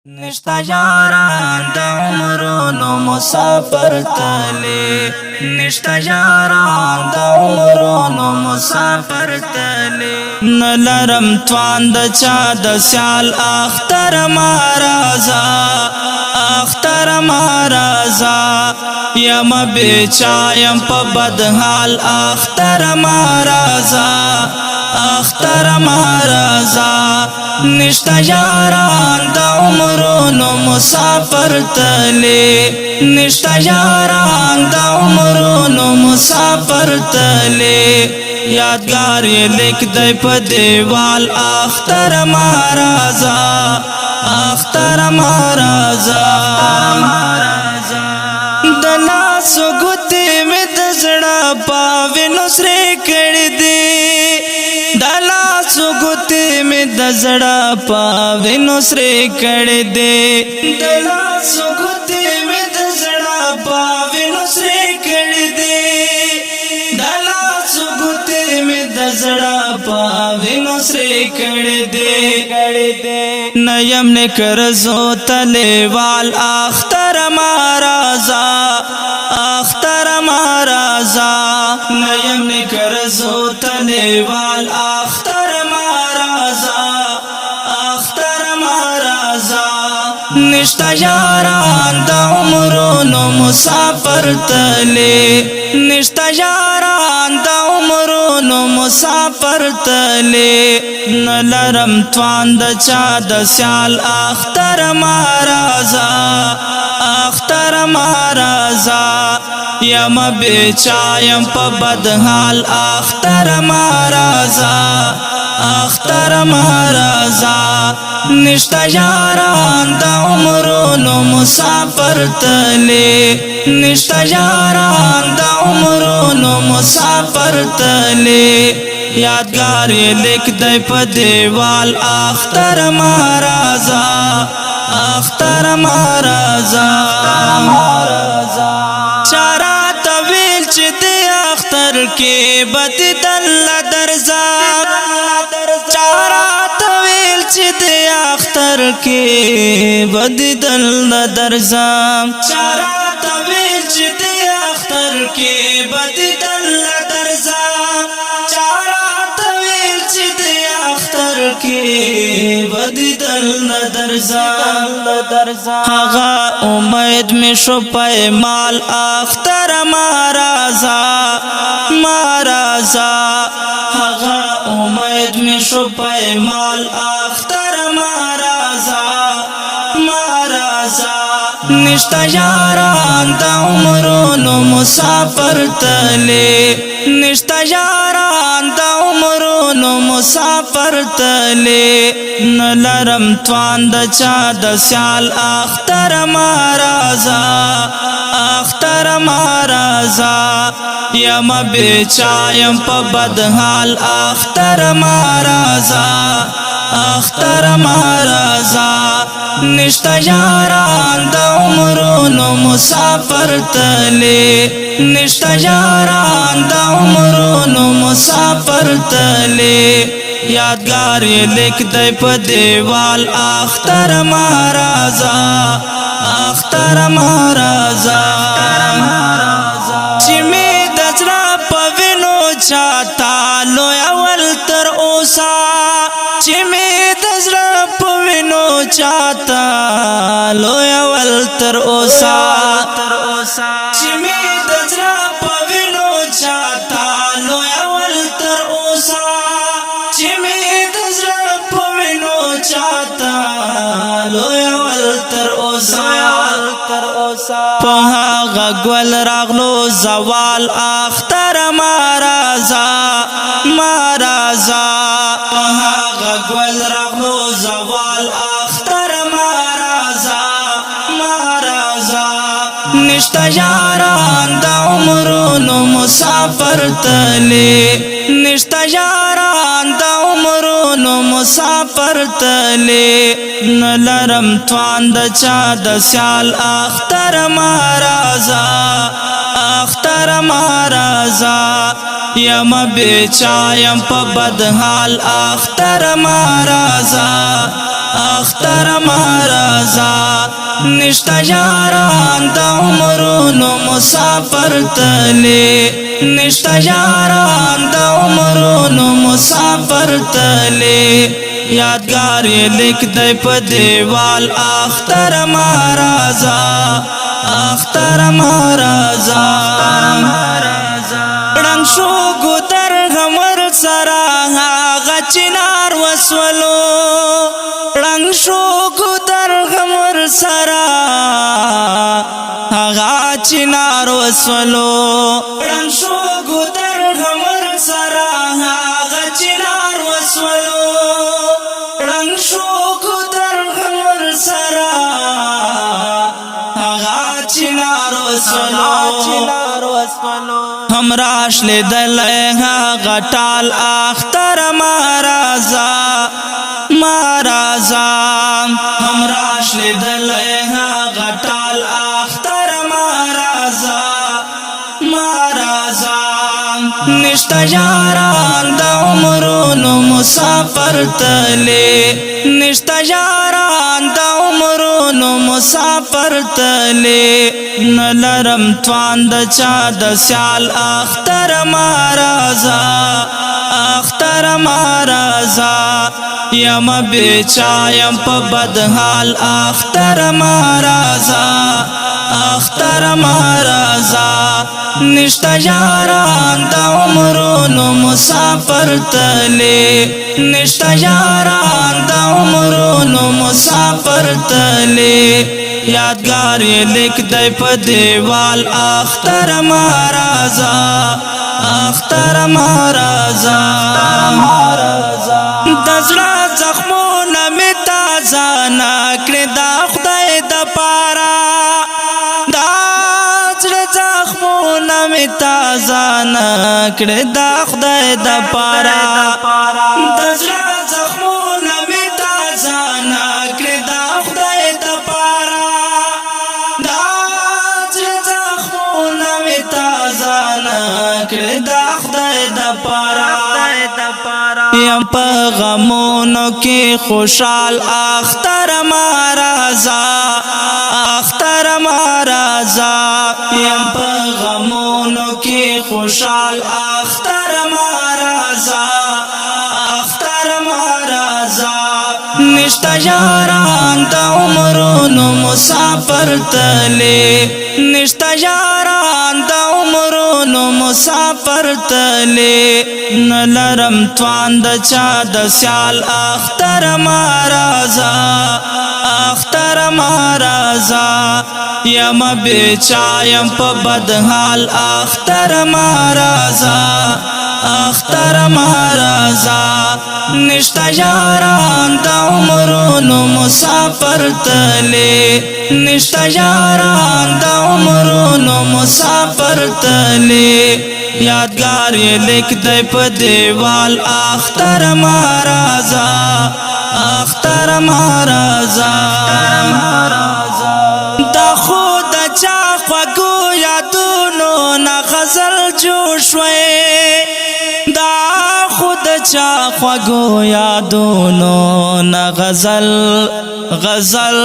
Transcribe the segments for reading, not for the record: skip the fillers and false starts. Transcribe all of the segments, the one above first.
نشتا یاران د عمرونو مسافر تلی نشتا یاران د عمرونو مسافر تلی نلرم توان د چا د سیال اختر مارازا اختر مارازا یم بیچا یم په بدحال اختر مارازا اختر مارازا نشتا یاران د عمرونو مسافر تلی نشتا یاران د عمرونو مسافر تلی یادگار لیک دی په دیوال اختر مارازا اختر مارازا د لاسو ګوتې مې د زړه په وینو سرې کړې دي د لاسو ګوتې مې د زړه په وینو سرې کړې دي د لاسو ګوتې مې د زړه په وینو سرې کړې دي د لاسو ګوتې مې د زړه په وینو سرې کړې دي نیم نکرزو تلیوال اختر مارازا اختر مارازا نیم نکرزو تلیوال اختر مارازا اختر مارازا نشتا یاران د عمرونو مسافر تلی نشتا یاران د عمرونو مسافر تلی نلرم توان د چا د سیال اختر مارازا اختر مارازا یم بیچا یم په بدحال اختر مارازا اختر مارازا نشتا یاران د عمرونو مسافر تلی نشتا یاران د عمرونو مسافر تلی یادگار لیک دی په دیوال اختر مارازا اختر مارازا چارا طویل چې دی اختر کې بددل درزا چارا طویل چې دی اختر کې بددل درزا چارا طویل چې دی اختر کې بددل درزا چارا طویل چې دی اختر کې بددل درزا هغه امید می شو پایمال اختر مارازا مارازا هغه امید می شو پایمال اختر مارازا مارازا نشتا یاران د عمرونو مسافر تلی نشتا یاران د عمرونو مسافر تلی نلرم توان د چا د سیال اختر مارازا اختر مارازا یم بیچا یم په بدحال اختر مارازا اختر مارازا نشتا یاران د عمرونو مسافر تلی نشتا یاران د عمرونو مسافر تلی یادگار لیک دی په دیوال اختر مارازا اختر مارازا چې می د زړه په وینو چاته لوی اول تر اوسه چې می د زړه په وینو چاته لوی اول تر اوسه چې می د زړه په وینو چاته لوی اول تر اوسه چې می د زړه په وینو چاته لوی اول تر اوسه په هغه ګل راغلو زوال اختر مارازا مارازا په هغه ګل راغلو زوال اختر مارازا مارازا نشتا یاران د عمرونو مسافر تلی نشتا یاران د عمرونو مسافر تلی نلرم توان د چا د سیال اختر مارازا اختر مارازا یم بیچا یم په بدحال اختر مارازا اختر مہرازا نشتا یاران دا عمرونو مسافر تلے نشتا یاران دا عمرونو مسافر تلے یادگار لکھ دے پا دیوال اختر مہرازا اختر مہرازا رنگ شو گدر غمر سرا آغا چنار وسولو رنگ شو گدر غمر سرا آغا چنار وسولو رنگ شو گدر غمر سرا آغا چنار وسولو رنگ شو گدر غمر سرا آغا چنار وسولو ہم راش لے دلے غٹال اختر مہرازا مہرازا ہم راش لے دلے غٹال اختر مہرازا مہرازا نشتا یاران دا عمرونو مسافر تلے نشتا یاران دا عمرونو مسافر تلے نلرم توان دا چا دا سیال اختر مہرازا اختر مہرازا یم بیچا یم پا بدحال اختر مہرازا اختر مہرازا نشتا یاران دا عمرونو مسافر تلے نشتا یاران دا عمرونو مسافر تلے یادگار لکھ دے پا دیوال اختر مہرازا اختر مہرازا دزڑا زخمونا می تازا ناکڑی دا خدای دا پارا دزڑا زخمونا می تازا ناکڑی دا خدای دا پارا دزڑا زخمونا می تازا ناکڑی دا خدای دا پارا دزڑا زخمونا می تازا ناکڑی دا خدای دا پارا یم پا غمونو کی خوشحال اختر مہرازا اختر مہرازا یم پا غمونو کی خوشحال اختر مہرازا اختر مہرازا نشتا یاران دا عمرونو مسافر تلے نشتا یاران دا عمرونو مسافر تلے نلرم توان دا چا دا سیال اختر مہرازا اختر مہرازا یم بیچا یم پا بدحال اختر مہرازا اختر مہرازا نشتا یاران دا عمرونو مسافر تلے نشتا یاران دا عمرونو مسافر تلے یادگار لکھ دے پا دیوال اختر مہرازا اختر مہرازا دا خود چا خوگو یادونو نا غزل جوشوئے دا خود چا خوگو یادونو نا غزل غزل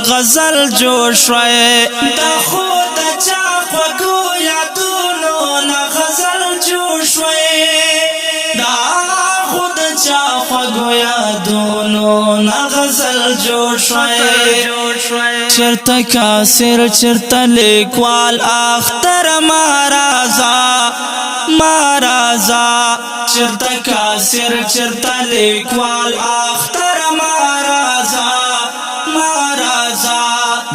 غزل جوشوئے دا خود چا خوگو یادونو نا غزل جوشوئے دا خود چا خوگو یادونو نا غزل جوشوئے چرتا کاسر چرتا لیکوال اختر مہرازا مہرازا چرتا کاسر چرتا لیکوال اختر مہرازا مہرازا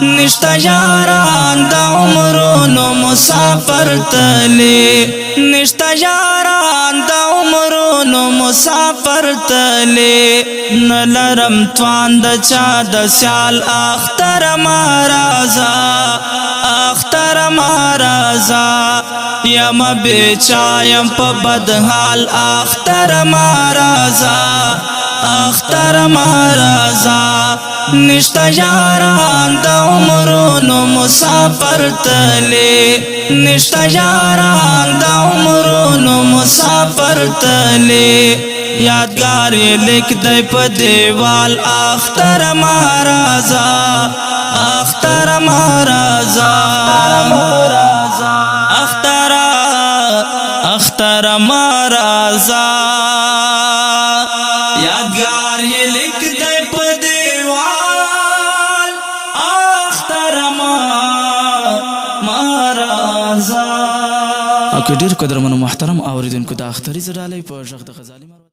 نشتا یاران دا عمرونو مسافر تلے نشتا یاران دا عمرونو مسافر تلے نلرم توان دا چا دا سیال اختر مہرازا اختر مہرازا یم بیچا یم پا بدحال اختر مہرازا اختر مہرازا نشتا یاران دا عمرونو مسافر تلے نشتا یاران دا عمرونو مسافر تلے یادگار یې لیک دی په دیوال اختر مهارازا اختر مهارازا اختر مهارازا یادگار یې لیک دی په دیوال اختر مهارازا. او که ډیر قدرمنو محترم اوریدونکو د اختري زړالۍ په غږ د غزالي